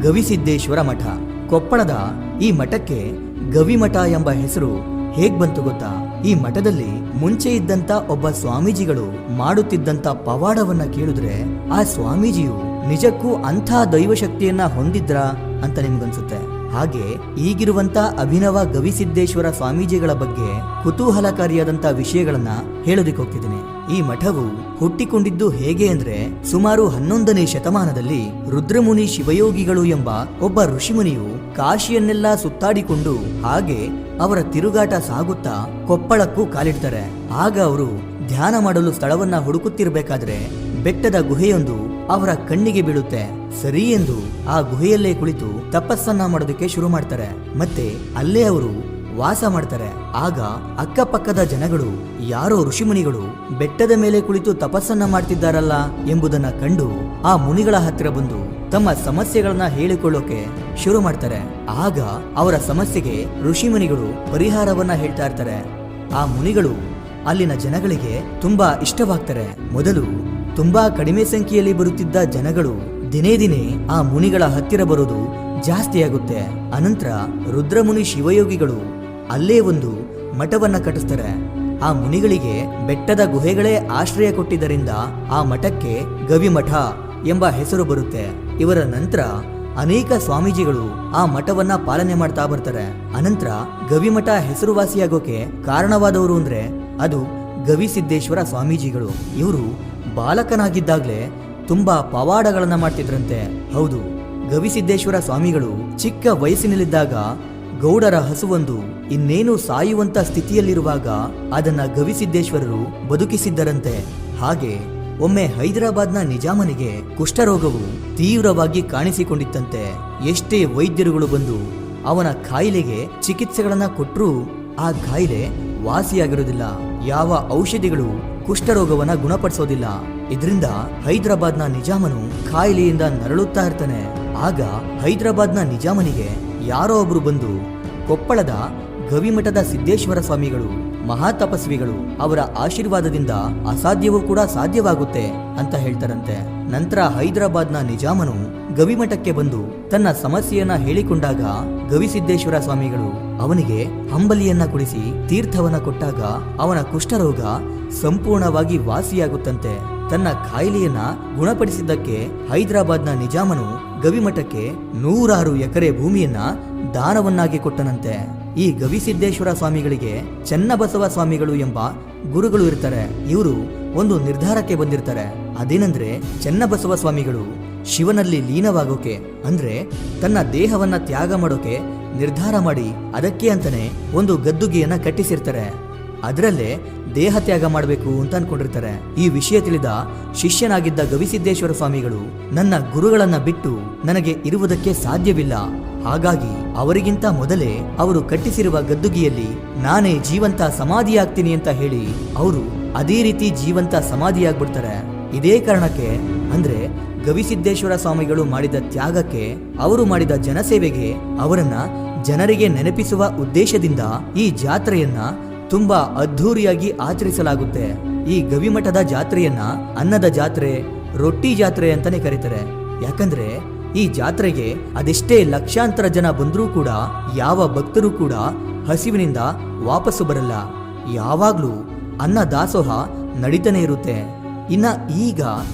ಗವಿಸಿದ್ದೇಶ್ವರ ಮಠ. ಕೊಪ್ಪಳದ ಈ ಮಠಕ್ಕೆ ಗವಿಮಠ ಎಂಬ ಹೆಸರು ಹೇಗ್ ಬಂತು ಗೊತ್ತಾ? ಈ ಮಠದಲ್ಲಿ ಮುಂಚೆ ಇದ್ದಂತ ಒಬ್ಬ ಸ್ವಾಮೀಜಿಗಳು ಮಾಡುತ್ತಿದ್ದಂತ ಪವಾಡವನ್ನ ಕೇಳಿದ್ರೆ ಆ ಸ್ವಾಮೀಜಿಯು ನಿಜಕ್ಕೂ ಅಂಥ ದೈವಶಕ್ತಿಯನ್ನ ಹೊಂದಿದ್ರಾ ಅಂತ ನಿಮ್ಗನ್ಸುತ್ತೆ. ಹಾಗೆ ಈಗಿರುವಂತ ಅಭಿನವ ಗವಿಸಿದ್ದೇಶ್ವರ ಸ್ವಾಮೀಜಿಗಳ ಬಗ್ಗೆ ಕುತೂಹಲಕಾರಿಯಾದಂತ ವಿಷಯಗಳನ್ನ ಹೇಳೋದಿಕ್ ಹೋಗ್ತಿದ್ದೀನಿ. ಈ ಮಠವು ಹುಟ್ಟಿಕೊಂಡಿದ್ದು ಹೇಗೆ ಅಂದ್ರೆ, ಸುಮಾರು 11ನೇ ಶತಮಾನದಲ್ಲಿ ರುದ್ರಮುನಿ ಶಿವಯೋಗಿಗಳು ಎಂಬ ಒಬ್ಬ ಋಷಿಮುನಿಯು ಕಾಶಿಯನ್ನೆಲ್ಲ ಸುತ್ತಾಡಿಕೊಂಡು ಹಾಗೆ ಅವರ ತಿರುಗಾಟ ಸಾಗುತ್ತಾ ಕೊಪ್ಪಳಕ್ಕೂ ಕಾಲಿಡ್ತಾರೆ. ಆಗ ಅವರು ಧ್ಯಾನ ಮಾಡಲು ಸ್ಥಳವನ್ನ ಹುಡುಕುತ್ತಿರಬೇಕಾದ್ರೆ ಬೆಟ್ಟದ ಗುಹೆಯೊಂದು ಅವರ ಕಣ್ಣಿಗೆ ಬೀಳುತ್ತೆ. ಸರಿ ಎಂದು ಆ ಗುಹೆಯಲ್ಲೇ ಕುಳಿತು ತಪಸ್ಸನ್ನ ಮಾಡೋದಕ್ಕೆ ಶುರು ಮಾಡ್ತಾರೆ. ಮತ್ತೆ ಅಲ್ಲೇ ಅವರು ವಾಸ ಮಾಡ್ತಾರೆ. ಆಗ ಅಕ್ಕಪಕ್ಕದ ಜನಗಳು ಯಾರೋ ಋಷಿಮುನಿಗಳು ಬೆಟ್ಟದ ಮೇಲೆ ಕುಳಿತು ತಪಸ್ಸನ್ನ ಮಾಡ್ತಿದ್ದಾರಲ್ಲ ಎಂಬುದನ್ನ ಕಂಡು ಆ ಮುನಿಗಳ ಹತ್ತಿರ ಬಂದು ತಮ್ಮ ಸಮಸ್ಯೆಗಳನ್ನ ಹೇಳಿಕೊಳ್ಳೋಕೆ ಶುರು ಮಾಡ್ತಾರೆ. ಆಗ ಅವರ ಸಮಸ್ಯೆಗೆ ಋಷಿಮುನಿಗಳು ಪರಿಹಾರವನ್ನ ಹೇಳ್ತಾ ಇರ್ತಾರೆ. ಆ ಮುನಿಗಳು ಅಲ್ಲಿನ ಜನಗಳಿಗೆ ತುಂಬಾ ಇಷ್ಟವಾಗ್ತಾರೆ. ಮೊದಲು ತುಂಬಾ ಕಡಿಮೆ ಸಂಖ್ಯೆಯಲ್ಲಿ ಬರುತ್ತಿದ್ದ ಜನಗಳು ದಿನೇ ದಿನೇ ಆ ಮುನಿಗಳ ಹತ್ತಿರ ಬರೋದು ಜಾಸ್ತಿಯಾಗುತ್ತೆ. ಅನಂತರ ರುದ್ರಮುನಿ ಶಿವಯೋಗಿಗಳು ಅಲ್ಲೇ ಒಂದು ಮಠವನ್ನ ಕಟ್ಟಿಸ್ತಾರೆ. ಆ ಮುನಿಗಳಿಗೆ ಬೆಟ್ಟದ ಗುಹೆಗಳೇ ಆಶ್ರಯ ಕೊಟ್ಟಿದ್ದರಿಂದ ಆ ಮಠಕ್ಕೆ ಗವಿಮಠ ಎಂಬ ಹೆಸರು ಬರುತ್ತೆ. ಇವರ ನಂತರ ಅನೇಕ ಸ್ವಾಮೀಜಿಗಳು ಆ ಮಠವನ್ನ ಪಾಲನೆ ಮಾಡ್ತಾ ಬರ್ತಾರೆ. ಅನಂತರ ಗವಿಮಠ ಹೆಸರುವಾಸಿಯಾಗೋಕೆ ಕಾರಣವಾದವರು ಅಂದ್ರೆ ಅದು ಗವಿಸಿದ್ದೇಶ್ವರ ಸ್ವಾಮೀಜಿಗಳು. ಇವರು ಬಾಲಕನಾಗಿದ್ದಾಗ್ಲೇ ತುಂಬಾ ಪವಾಡಗಳನ್ನ ಮಾಡ್ತಿದ್ರಂತೆ. ಹೌದು, ಗವಿಸಿದ್ದೇಶ್ವರ ಸ್ವಾಮಿಗಳು ಚಿಕ್ಕ ವಯಸ್ಸಿನಲ್ಲಿದ್ದಾಗ ಗೌಡರ ಹಸುವೊಂದು ಇನ್ನೇನು ಸಾಯುವಂತ ಸ್ಥಿತಿಯಲ್ಲಿರುವಾಗ ಅದನ್ನ ಗವಿಸಿದ್ದೇಶ್ವರರು ಬದುಕಿಸಿದ್ದರಂತೆ. ಹಾಗೆ ಒಮ್ಮೆ ಹೈದರಾಬಾದ್ನ ನಿಜಾಮನಿಗೆ ಕುಷ್ಠರೋಗವು ತೀವ್ರವಾಗಿ ಕಾಣಿಸಿಕೊಂಡಿತ್ತಂತೆ. ಎಷ್ಟೇ ವೈದ್ಯರುಗಳು ಬಂದು ಅವನ ಕಾಯಿಲೆಗೆ ಚಿಕಿತ್ಸೆಗಳನ್ನ ಕೊಟ್ಟರೂ ಆ ಕಾಯಿಲೆ ವಾಸಿಯಾಗಿರೋದಿಲ್ಲ. ಯಾವ ಔಷಧಿಗಳು ಕುಷ್ಠರೋಗವನ್ನ ಗುಣಪಡಿಸೋದಿಲ್ಲ. ಇದರಿಂದ ಹೈದರಾಬಾದ್ನ ನಿಜಾಮನು ಕಾಯಿಲೆಯಿಂದ ನರಳುತ್ತಾ ಇರ್ತಾನೆ. ಆಗ ಹೈದರಾಬಾದ್ನ ನಿಜಾಮನಿಗೆ ಯಾರೋ ಒಬ್ರು ಬಂದು ಕೊಪ್ಪಳದ ಗವಿಮಠದ ಸಿದ್ದೇಶ್ವರ ಸ್ವಾಮಿಗಳು ಮಹಾತಪಸ್ವಿಗಳು, ಅವರ ಆಶೀರ್ವಾದದಿಂದ ಅಸಾಧ್ಯವೂ ಕೂಡ ಸಾಧ್ಯವಾಗುತ್ತೆ ಅಂತ ಹೇಳ್ತಾರಂತೆ. ನಂತರ ಹೈದರಾಬಾದ್ನ ನಿಜಾಮನು ಗವಿಮಠಕ್ಕೆ ಬಂದು ತನ್ನ ಸಮಸ್ಯೆಯನ್ನ ಹೇಳಿಕೊಂಡಾಗ ಗವಿಸಿದ್ದೇಶ್ವರ ಸ್ವಾಮಿಗಳು ಅವನಿಗೆ ಅಂಬಲಿಯನ್ನ ಕುಡಿಸಿ ತೀರ್ಥವನ್ನ ಕೊಟ್ಟಾಗ ಅವನ ಕುಷ್ಠರೋಗ ಸಂಪೂರ್ಣವಾಗಿ ವಾಸಿಯಾಗುತ್ತಂತೆ. ತನ್ನ ಕಾಯಿಲೆಯನ್ನ ಗುಣಪಡಿಸಿದ್ದಕ್ಕೆ ಹೈದರಾಬಾದ್ನ ನಿಜಾಮನು ಗವಿಮಠಕ್ಕೆ 100 ಎಕರೆ ಭೂಮಿಯನ್ನ ದಾನವನ್ನಾಗಿ ಕೊಟ್ಟನಂತೆ. ಈ ಗವಿಸಿದ್ದೇಶ್ವರ ಸ್ವಾಮಿಗಳಿಗೆ ಚೆನ್ನಬಸವ ಸ್ವಾಮಿಗಳು ಎಂಬ ಗುರುಗಳು ಇರ್ತಾರೆ. ಇವರು ಒಂದು ನಿರ್ಧಾರಕ್ಕೆ ಬಂದಿರ್ತಾರೆ. ಅದೇನಂದ್ರೆ, ಚೆನ್ನಬಸವ ಸ್ವಾಮಿಗಳು ಶಿವನಲ್ಲಿ ಲೀನವಾಗೋಕೆ ಅಂದ್ರೆ ತನ್ನ ದೇಹವನ್ನ ತ್ಯಾಗ ಮಾಡೋಕೆ ನಿರ್ಧಾರ ಮಾಡಿ ಅದಕ್ಕೆ ಅಂತಾನೆ ಒಂದು ಗದ್ದುಗೆಯನ್ನ ಕಟ್ಟಿಸಿರ್ತಾರೆ. ಅದರಲ್ಲೇ ದೇಹ ತ್ಯಾಗ ಮಾಡಬೇಕು ಅಂತ ಅನ್ಕೊಂಡಿರ್ತಾರೆ. ಈ ವಿಷಯ ತಿಳಿದ ಶಿಷ್ಯನಾಗಿದ್ದ ಗವಿಸಿದ್ದೇಶ್ವರ ಸ್ವಾಮಿಗಳು, ನನ್ನ ಗುರುಗಳನ್ನ ಬಿಟ್ಟು ನನಗೆ ಇರುವುದಕ್ಕೆ ಸಾಧ್ಯವಿಲ್ಲ, ಹಾಗಾಗಿ ಅವರಿಗಿಂತ ಮೊದಲೇ ಅವರು ಕಟ್ಟಿಸಿರುವ ಗದ್ದುಗೆಯಲ್ಲಿ ನಾನೇ ಜೀವಂತ ಸಮಾಧಿಯಾಗ್ತೀನಿ ಅಂತ ಹೇಳಿ ಅವರು ಅದೇ ರೀತಿ ಜೀವಂತ ಸಮಾಧಿಯಾಗ್ಬಿಡ್ತಾರೆ. ಇದೇ ಕಾರಣಕ್ಕೆ ಅಂದ್ರೆ ಗವಿಸಿದ್ದೇಶ್ವರ ಸ್ವಾಮಿಗಳು ಮಾಡಿದ ತ್ಯಾಗಕ್ಕೆ, ಅವರು ಮಾಡಿದ ಜನಸೇವೆಗೆ ಅವರನ್ನ ಜನರಿಗೆ ನೆನಪಿಸುವ ಉದ್ದೇಶದಿಂದ ಈ ಜಾತ್ರೆಯನ್ನ ತುಂಬಾ ಅದ್ಧೂರಿಯಾಗಿ ಆಚರಿಸಲಾಗುತ್ತೆ. ಈ ಗವಿಮಠದ ಜಾತ್ರೆಯನ್ನ ಅನ್ನದ ಜಾತ್ರೆ, ರೊಟ್ಟಿ ಜಾತ್ರೆ ಅಂತಾನೆ ಕರೀತಾರೆ. ಯಾಕಂದ್ರೆ ಈ ಜಾತ್ರೆಗೆ ಅದೆಷ್ಟೇ ಲಕ್ಷಾಂತರ ಜನ ಬಂದರೂ ಕೂಡ ಯಾವ ಭಕ್ತರು ಕೂಡ ಹಸಿವಿನಿಂದ ವಾಪಸ್ಸು ಬರಲ್ಲ. ಯಾವಾಗ್ಲೂ ಅನ್ನ ದಾಸೋಹ ನಡೀತಾನೆ ಇರುತ್ತೆ. ಇನ್ನ ಈಗ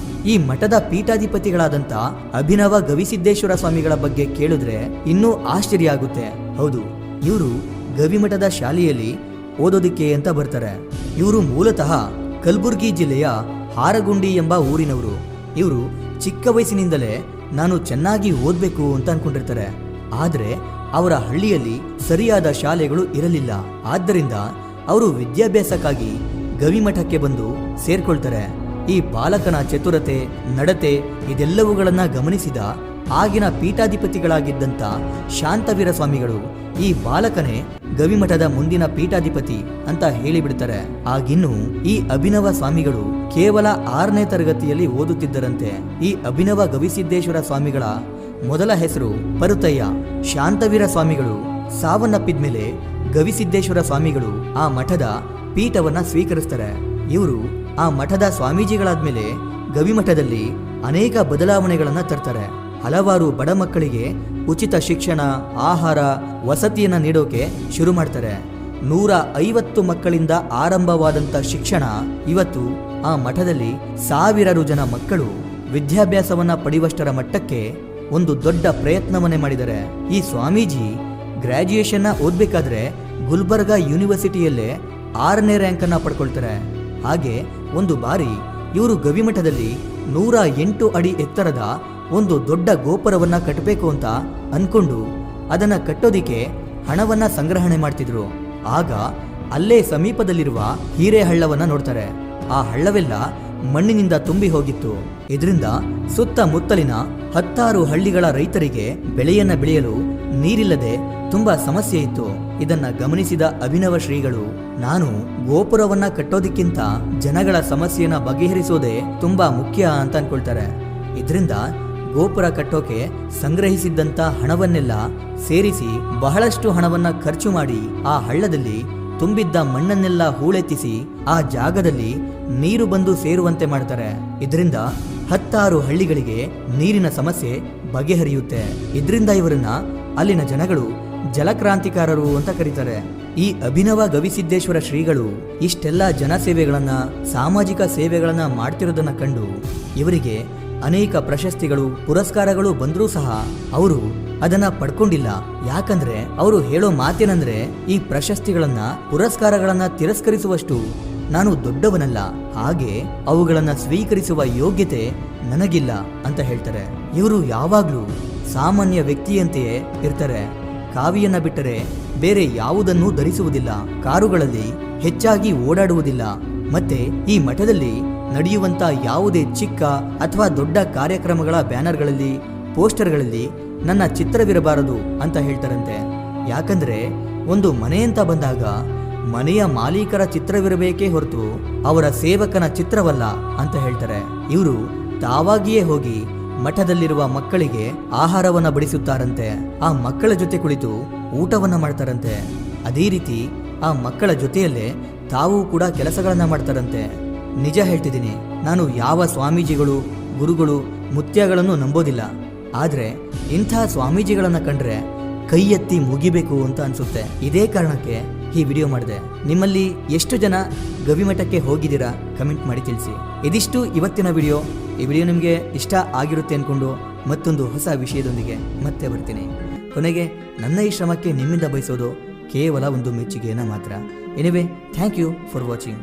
ಈ ಮಠದ ಪೀಠಾಧಿಪತಿಗಳಾದಂತ ಅಭಿನವ ಗವಿಸಿದ್ದೇಶ್ವರ ಸ್ವಾಮಿಗಳ ಬಗ್ಗೆ ಕೇಳಿದ್ರೆ ಇನ್ನೂ ಆಶ್ಚರ್ಯ ಆಗುತ್ತೆ. ಹೌದು, ಇವರು ಗವಿಮಠದ ಶಾಲೆಯಲ್ಲಿ ಓದೋದಿಕ್ಕೆ ಅಂತ ಬರ್ತಾರೆ. ಇವರು ಮೂಲತಃ ಕಲಬುರ್ಗಿ ಜಿಲ್ಲೆಯ ಹಾರಗುಂಡಿ ಎಂಬ ಊರಿನವರು. ಇವರು ಚಿಕ್ಕ ವಯಸ್ಸಿನಿಂದಲೇ ನಾನು ಚೆನ್ನಾಗಿ ಓದಬೇಕು ಅಂತ ಅನ್ಕೊಂಡಿರ್ತಾರೆ. ಆದರೆ ಅವರ ಹಳ್ಳಿಯಲ್ಲಿ ಸರಿಯಾದ ಶಾಲೆಗಳು ಇರಲಿಲ್ಲ. ಆದ್ದರಿಂದ ಅವರು ವಿದ್ಯಾಭ್ಯಾಸಕ್ಕಾಗಿ ಗವಿಮಠಕ್ಕೆ ಬಂದು ಸೇರ್ಕೊಳ್ತಾರೆ. ಈ ಬಾಲಕನ ಚತುರತೆ, ನಡತೆ ಇದೆಲ್ಲವುಗಳನ್ನ ಗಮನಿಸಿದ ಆಗಿನ ಪೀಠಾಧಿಪತಿಗಳಾಗಿದ್ದಂಥ ಶಾಂತವೀರ ಸ್ವಾಮಿಗಳು ಈ ಬಾಲಕನೇ ಗವಿಮಠದ ಮುಂದಿನ ಪೀಠಾಧಿಪತಿ ಅಂತ ಹೇಳಿಬಿಡ್ತಾರೆ. ಆಗಿನ್ನು ಈ ಅಭಿನವ ಸ್ವಾಮಿಗಳು ಕೇವಲ 6ನೇ ತರಗತಿಯಲ್ಲಿ ಓದುತ್ತಿದ್ದರಂತೆ. ಈ ಅಭಿನವ ಗವಿಸಿದ್ದೇಶ್ವರ ಸ್ವಾಮಿಗಳ ಮೊದಲ ಹೆಸರು ಪರುತಯ್ಯ. ಶಾಂತವೀರ ಸ್ವಾಮಿಗಳು ಸಾವನ್ನಪ್ಪಿದ್ಮೇಲೆ ಗವಿಸಿದ್ದೇಶ್ವರ ಸ್ವಾಮಿಗಳು ಆ ಮಠದ ಪೀಠವನ್ನ ಸ್ವೀಕರಿಸ್ತಾರೆ. ಇವರು ಆ ಮಠದ ಸ್ವಾಮೀಜಿಗಳಾದ್ಮೇಲೆ ಗವಿಮಠದಲ್ಲಿ ಅನೇಕ ಬದಲಾವಣೆಗಳನ್ನ ತರ್ತಾರೆ. ಹಲವಾರು ಬಡ ಮಕ್ಕಳಿಗೆ ಉಚಿತ ಶಿಕ್ಷಣ, ಆಹಾರ, ವಸತಿಯನ್ನು ನೀಡೋಕೆ ಶುರು ಮಾಡ್ತಾರೆ. 150 ಮಕ್ಕಳಿಂದ ಆರಂಭವಾದಂಥ ಶಿಕ್ಷಣ ಇವತ್ತು ಆ ಮಠದಲ್ಲಿ ಸಾವಿರಾರು ಜನ ಮಕ್ಕಳು ವಿದ್ಯಾಭ್ಯಾಸವನ್ನ ಪಡೆಯುವಷ್ಟರ ಮಟ್ಟಕ್ಕೆ ಒಂದು ದೊಡ್ಡ ಪ್ರಯತ್ನವನ್ನೇ ಮಾಡಿದ್ದಾರೆ. ಈ ಸ್ವಾಮೀಜಿ ಗ್ರಾಜ್ಯುಯೇಷನ್ನ ಓದಬೇಕಾದ್ರೆ ಗುಲ್ಬರ್ಗಾ ಯೂನಿವರ್ಸಿಟಿಯಲ್ಲೇ 6ನೇ ರ್ಯಾಂಕನ್ನು ಪಡ್ಕೊಳ್ತಾರೆ. ಹಾಗೆ ಒಂದು ಬಾರಿ ಇವರು ಗವಿಮಠದಲ್ಲಿ 108 ಅಡಿ ಎತ್ತರದ ಒಂದು ದೊಡ್ಡ ಗೋಪುರವನ್ನ ಕಟ್ಟಬೇಕು ಅಂತ ಅನ್ಕೊಂಡು ಅದನ್ನ ಕಟ್ಟೋದಿಕ್ಕೆ ಹಣವನ್ನ ಸಂಗ್ರಹಣೆ ಮಾಡ್ತಿದ್ರು. ಆಗ ಅಲ್ಲೇ ಸಮೀಪದಲ್ಲಿರುವ ಹೀರೆ ಹಳ್ಳವನ್ನ ನೋಡ್ತಾರೆ. ಆ ಹಳ್ಳವೆಲ್ಲ ಮಣ್ಣಿನಿಂದ ತುಂಬಿ ಹೋಗಿತ್ತು. ಇದರಿಂದ ಸುತ್ತಮುತ್ತಲಿನ 10 ಹಳ್ಳಿಗಳ ರೈತರಿಗೆ ಬೆಳೆಯನ್ನ ಬೆಳೆಯಲು ನೀರಿಲ್ಲದೆ ತುಂಬಾ ಸಮಸ್ಯೆ ಇತ್ತು. ಇದನ್ನ ಗಮನಿಸಿದ ಅಭಿನವ ಶ್ರೀಗಳು, ನಾನು ಗೋಪುರವನ್ನ ಕಟ್ಟೋದಿಕ್ಕಿಂತ ಜನಗಳ ಸಮಸ್ಯೆಯನ್ನ ಬಗೆಹರಿಸೋದೇ ತುಂಬಾ ಮುಖ್ಯ ಅಂತ ಅನ್ಕೊಳ್ತಾರೆ. ಇದರಿಂದ ಗೋಪುರ ಕಟ್ಟೋಕೆ ಸಂಗ್ರಹಿಸಿದ್ದಂತ ಹಣವನ್ನೆಲ್ಲ ಸೇರಿಸಿ ಬಹಳಷ್ಟು ಹಣವನ್ನ ಖರ್ಚು ಮಾಡಿ ಆ ಹಳ್ಳದಲ್ಲಿ ತುಂಬಿದ್ದ ಮಣ್ಣನ್ನೆಲ್ಲ ಹೂಳೆತ್ತಿಸಿ ಆ ಜಾಗದಲ್ಲಿ ನೀರು ಬಂದು ಸೇರುವಂತೆ ಮಾಡ್ತಾರೆ. ಇದರಿಂದ 10 ಹಳ್ಳಿಗಳಿಗೆ ನೀರಿನ ಸಮಸ್ಯೆ ಬಗೆಹರಿಯುತ್ತೆ. ಇದರಿಂದ ಇವರನ್ನ ಅಲ್ಲಿನ ಜನಗಳು ಜಲಕ್ರಾಂತಿಕಾರರು ಅಂತ ಕರೀತಾರೆ. ಈ ಅಭಿನವ ಗವಿಸಿದ್ದೇಶ್ವರ ಶ್ರೀಗಳು ಇಷ್ಟೆಲ್ಲ ಜನಸೇವೆಗಳನ್ನ, ಸಾಮಾಜಿಕ ಸೇವೆಗಳನ್ನ ಮಾಡ್ತಿರೋದನ್ನ ಕಂಡು ಇವರಿಗೆ ಅನೇಕ ಪ್ರಶಸ್ತಿಗಳು, ಪುರಸ್ಕಾರಗಳು ಬಂದರೂ ಸಹ ಅವರು ಅದನ್ನ ಪಡ್ಕೊಂಡಿಲ್ಲ. ಯಾಕಂದ್ರೆ ಅವರು ಹೇಳೋ ಮಾತೇನಂದ್ರೆ, ಈ ಪ್ರಶಸ್ತಿಗಳನ್ನ, ಪುರಸ್ಕಾರಗಳನ್ನ ತಿರಸ್ಕರಿಸುವಷ್ಟು ನಾನು ದೊಡ್ಡವನಲ್ಲ, ಹಾಗೆ ಅವುಗಳನ್ನ ಸ್ವೀಕರಿಸುವ ಯೋಗ್ಯತೆ ನನಗಿಲ್ಲ ಅಂತ ಹೇಳ್ತಾರೆ. ಇವರು ಯಾವಾಗ್ಲೂ ಸಾಮಾನ್ಯ ವ್ಯಕ್ತಿಯಂತೆಯೇ ಇರ್ತಾರೆ. ಕಾವಿಯನ್ನ ಬಿಟ್ಟರೆ ಬೇರೆ ಯಾವುದನ್ನೂ ಧರಿಸುವುದಿಲ್ಲ, ಕಾರುಗಳಲ್ಲಿ ಹೆಚ್ಚಾಗಿ ಓಡಾಡುವುದಿಲ್ಲ. ಮತ್ತೆ ಈ ಮಠದಲ್ಲಿ ನಡೆಯುವಂತ ಯಾವುದೇ ಚಿಕ್ಕ ಅಥವಾ ದೊಡ್ಡ ಕಾರ್ಯಕ್ರಮಗಳ ಬ್ಯಾನರ್ಗಳಲ್ಲಿ, ಪೋಸ್ಟರ್ಗಳಲ್ಲಿ ನನ್ನ ಚಿತ್ರವಿರಬಾರದು ಅಂತ ಹೇಳ್ತಾರಂತೆ. ಯಾಕಂದ್ರೆ ಒಂದು ಮನೆ ಅಂತ ಬಂದಾಗ ಮನೆಯ ಮಾಲೀಕರ ಚಿತ್ರವಿರಬೇಕೇ ಹೊರತು ಅವರ ಸೇವಕನ ಚಿತ್ರವಲ್ಲ ಅಂತ ಹೇಳ್ತಾರೆ. ಇವರು ತಾವಾಗಿಯೇ ಹೋಗಿ ಮಠದಲ್ಲಿರುವ ಮಕ್ಕಳಿಗೆ ಆಹಾರವನ್ನ ಬಡಿಸುತ್ತಾರಂತೆ. ಆ ಮಕ್ಕಳ ಜೊತೆ ಕುಳಿತು ಊಟವನ್ನ ಮಾಡ್ತಾರಂತೆ. ಅದೇ ರೀತಿ ಆ ಮಕ್ಕಳ ಜೊತೆಯಲ್ಲೇ ತಾವು ಕೂಡ ಕೆಲಸಗಳನ್ನ ಮಾಡ್ತಾರಂತೆ. ನಿಜ ಹೇಳ್ತಿದ್ದೀನಿ, ನಾನು ಯಾವ ಸ್ವಾಮೀಜಿಗಳು, ಗುರುಗಳು, ಮುತ್ಯಗಳನ್ನು ನಂಬೋದಿಲ್ಲ. ಆದ್ರೆ ಇಂಥ ಸ್ವಾಮೀಜಿಗಳನ್ನ ಕಂಡ್ರೆ ಕೈ ಎತ್ತಿ ಮುಗಿಬೇಕು ಅಂತ ಅನ್ಸುತ್ತೆ. ಇದೇ ಕಾರಣಕ್ಕೆ ಈ ವಿಡಿಯೋ ಮಾಡಿದೆ. ನಿಮ್ಮಲ್ಲಿ ಎಷ್ಟು ಜನ ಗವಿಮಠಕ್ಕೆ ಹೋಗಿದ್ದೀರಾ ಕಮೆಂಟ್ ಮಾಡಿ ತಿಳಿಸಿ. ಇದಿಷ್ಟು ಇವತ್ತಿನ ವಿಡಿಯೋ. ಈ ವಿಡಿಯೋ ನಿಮಗೆ ಇಷ್ಟ ಆಗಿರುತ್ತೆ ಅನ್ಕೊಂಡು ಮತ್ತೊಂದು ಹೊಸ ವಿಷಯದೊಂದಿಗೆ ಮತ್ತೆ ಬರ್ತೀನಿ. ಕೊನೆಗೆ ನನ್ನ ಈ ಶ್ರಮಕ್ಕೆ ನಿಮ್ಮಿಂದ ಬಯಸೋದು ಕೇವಲ ಒಂದು ಮೆಚ್ಚುಗೆಯನ್ನು ಮಾತ್ರ. Anyway, thank you for watching.